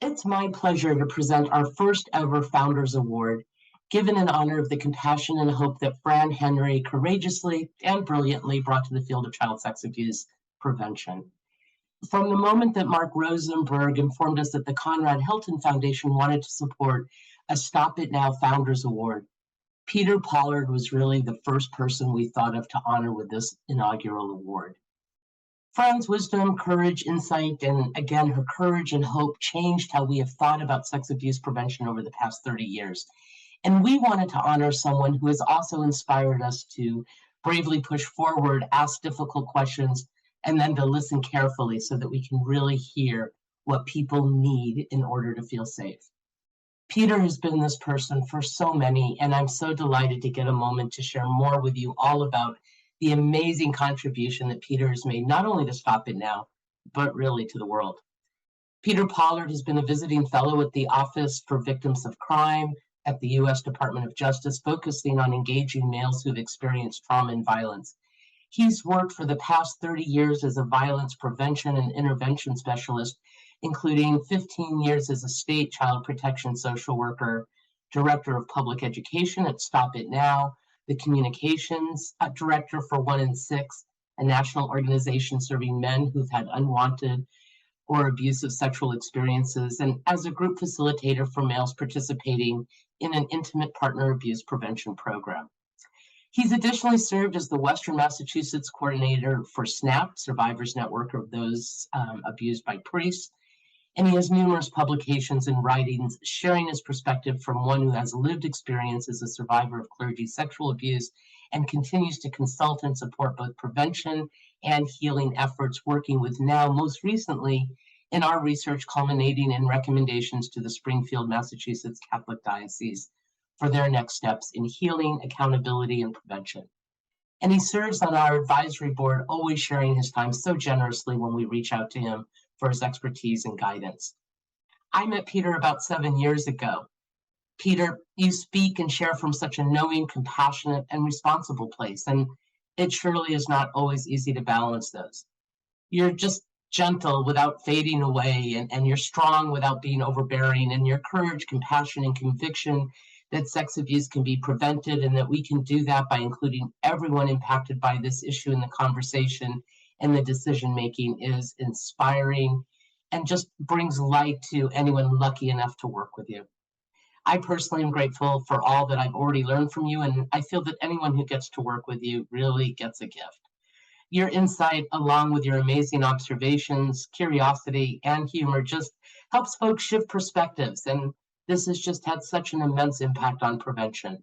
It's my pleasure to present our first ever Founders Award, given in honor of the compassion and hope that Fran Henry courageously and brilliantly brought to the field of child sex abuse prevention. From the moment that Mark Rosenberg informed us that the Conrad Hilton Foundation wanted to support a Stop It Now Founders Award, Peter Pollard was really the first person we thought of to honor with this inaugural award. Fran's wisdom, courage, insight, and again, her courage and hope changed how we have thought about sex abuse prevention over the past 30 years. And we wanted to honor someone who has also inspired us to bravely push forward, ask difficult questions, and then to listen carefully so that we can really hear what people need in order to feel safe. Peter has been this person for so many, and I'm so delighted to get a moment to share more with you all about the amazing contribution that Peter has made, not only to Stop It Now, but really to the world. Peter Pollard has been a visiting fellow at the Office for Victims of Crime at the U.S. Department of Justice, focusing on engaging males who've experienced trauma and violence. He's worked for the past 30 years as a violence prevention and intervention specialist, including 15 years as a state child protection social worker, director of public education at Stop It Now, the communications director for 1 in 6, a national organization serving men who've had unwanted or abusive sexual experiences, and as a group facilitator for males participating in an intimate partner abuse prevention program. He's additionally served as the Western Massachusetts coordinator for SNAP, Survivors Network of Those Abused by Priests, and he has numerous publications and writings sharing his perspective from one who has lived experience as a survivor of clergy sexual abuse and continues to consult and support both prevention and healing efforts, working with now most recently in our research culminating in recommendations to the Springfield, Massachusetts Catholic Diocese for their next steps in healing, accountability, and prevention. And he serves on our advisory board, always sharing his time so generously when we reach out to him for his expertise and guidance. I met Peter about 7 years ago. Peter, you speak and share from such a knowing, compassionate, and responsible place, and it surely is not always easy to balance those. You're just gentle without fading away, and you're strong without being overbearing, and your courage, compassion, and conviction that sex abuse can be prevented and that we can do that by including everyone impacted by this issue in the conversation and the decision making is inspiring and just brings light to anyone lucky enough to work with you. I personally am grateful for all that I've already learned from you, and I feel that anyone who gets to work with you really gets a gift. Your insight, along with your amazing observations, curiosity, and humor, just helps folks shift perspectives, and this has just had such an immense impact on prevention.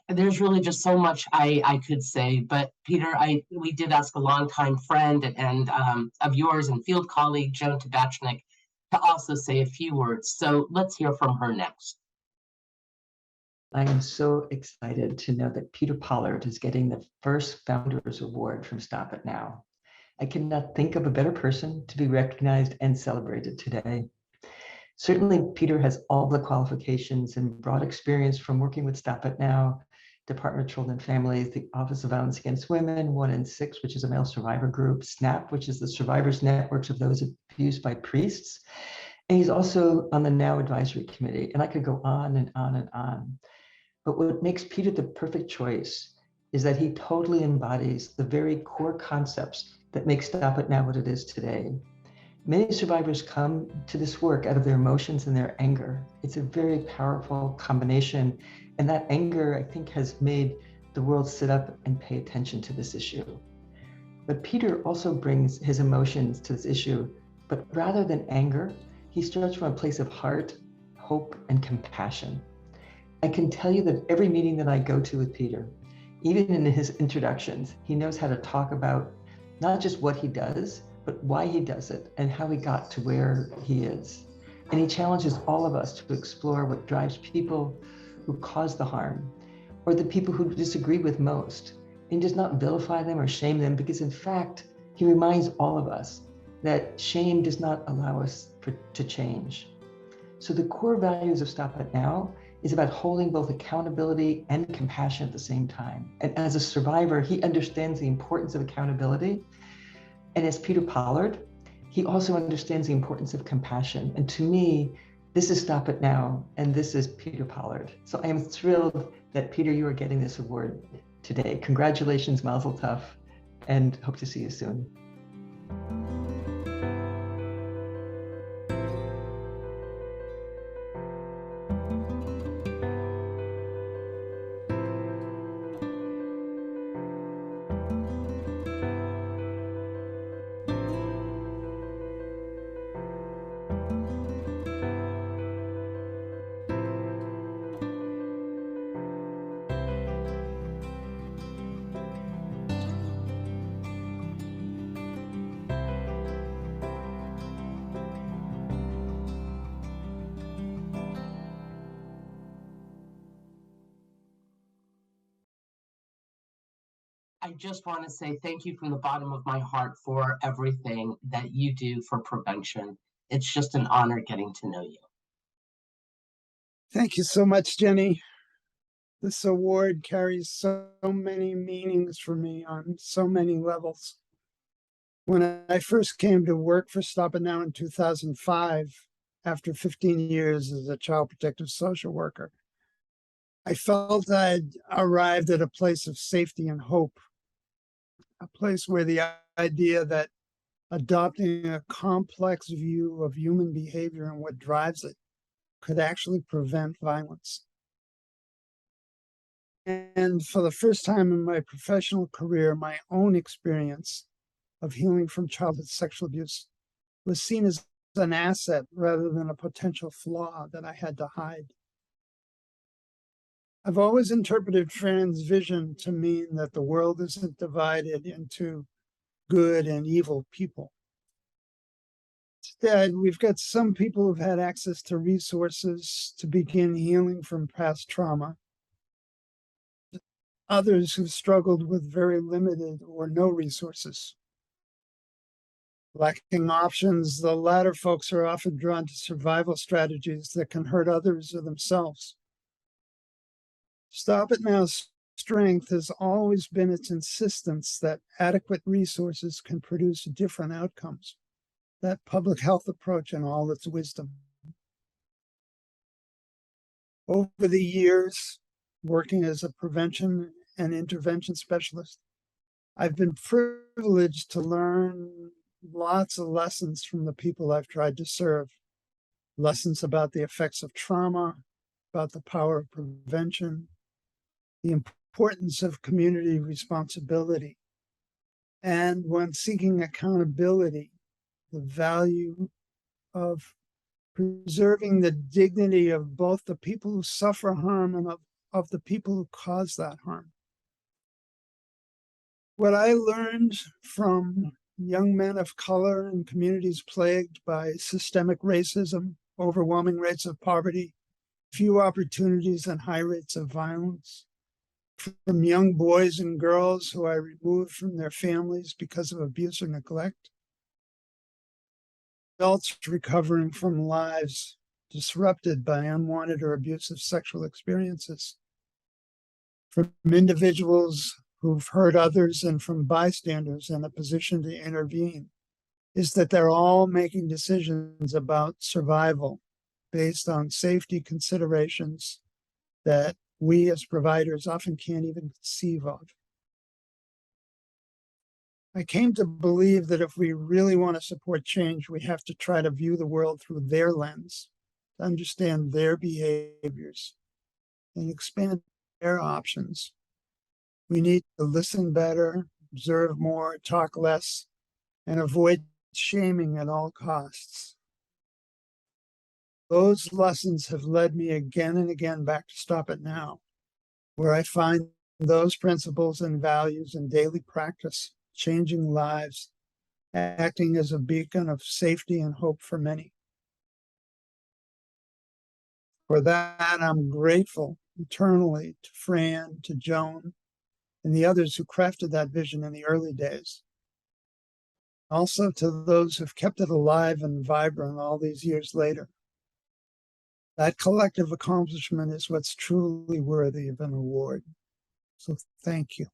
There's really just so much I could say, but Peter, we did ask a longtime friend and of yours and field colleague Joan Tobachnick to also say a few words. So let's hear from her next. I am so excited to know that Peter Pollard is getting the first Founders Award from Stop It Now. I cannot think of a better person to be recognized and celebrated today. Certainly, Peter has all the qualifications and broad experience from working with Stop It Now, Department of Children and Families, the Office of Violence Against Women, 1 in 6, which is a male survivor group, SNAP, which is the Survivors Networks of Those Abused by Priests. And he's also on the Now Advisory Committee. And I could go on and on and on. But what makes Peter the perfect choice is that he totally embodies the very core concepts that make Stop It Now what it is today. Many survivors come to this work out of their emotions and their anger. It's a very powerful combination. And that anger, I think, has made the world sit up and pay attention to this issue. But Peter also brings his emotions to this issue, but rather than anger, he starts from a place of heart, hope, and compassion. I can tell you that every meeting that I go to with Peter, even in his introductions, he knows how to talk about not just what he does, but why he does it and how he got to where he is. And he challenges all of us to explore what drives people who cause the harm, or the people who disagree with most. And does not vilify them or shame them, because in fact, he reminds all of us that shame does not allow us to change. So the core values of Stop It Now is about holding both accountability and compassion at the same time. And as a survivor, he understands the importance of accountability. And as Peter Pollard, he also understands the importance of compassion. And to me, this is Stop It Now, and this is Peter Pollard. So I am thrilled that, Peter, you are getting this award today. Congratulations, Mazel Tov, and hope to see you soon. I just want to say thank you from the bottom of my heart for everything that you do for prevention. It's just an honor getting to know you. Thank you so much, Jenny. This award carries so many meanings for me on so many levels. When I first came to work for Stop It Now in 2005, after 15 years as a child protective social worker, I felt I'd arrived at a place of safety and hope, a place where the idea that adopting a complex view of human behavior and what drives it could actually prevent violence. And for the first time in my professional career, my own experience of healing from childhood sexual abuse was seen as an asset rather than a potential flaw that I had to hide. I've always interpreted Fran's vision to mean that the world isn't divided into good and evil people. Instead, we've got some people who've had access to resources to begin healing from past trauma, others who've struggled with very limited or no resources. Lacking options, the latter folks are often drawn to survival strategies that can hurt others or themselves. Stop It Now's strength has always been its insistence that adequate resources can produce different outcomes, that public health approach in all its wisdom. Over the years, working as a prevention and intervention specialist, I've been privileged to learn lots of lessons from the people I've tried to serve. Lessons about the effects of trauma, about the power of prevention, the importance of community responsibility, and when seeking accountability, the value of preserving the dignity of both the people who suffer harm and of the people who cause that harm. What I learned from young men of color in communities plagued by systemic racism, overwhelming rates of poverty, few opportunities, and high rates of violence, from young boys and girls who I removed from their families because of abuse or neglect, adults recovering from lives disrupted by unwanted or abusive sexual experiences, from individuals who've hurt others and from bystanders in a position to intervene, is that they're all making decisions about survival based on safety considerations that we as providers often can't even conceive of. I came to believe that if we really want to support change, we have to try to view the world through their lens, to understand their behaviors, and expand their options. We need to listen better, observe more, talk less, and avoid shaming at all costs. Those lessons have led me again and again back to Stop It Now, where I find those principles and values in daily practice, changing lives, acting as a beacon of safety and hope for many. For that, I'm grateful eternally to Fran, to Joan, and the others who crafted that vision in the early days. Also to those who've kept it alive and vibrant all these years later. That collective accomplishment is what's truly worthy of an award. So thank you.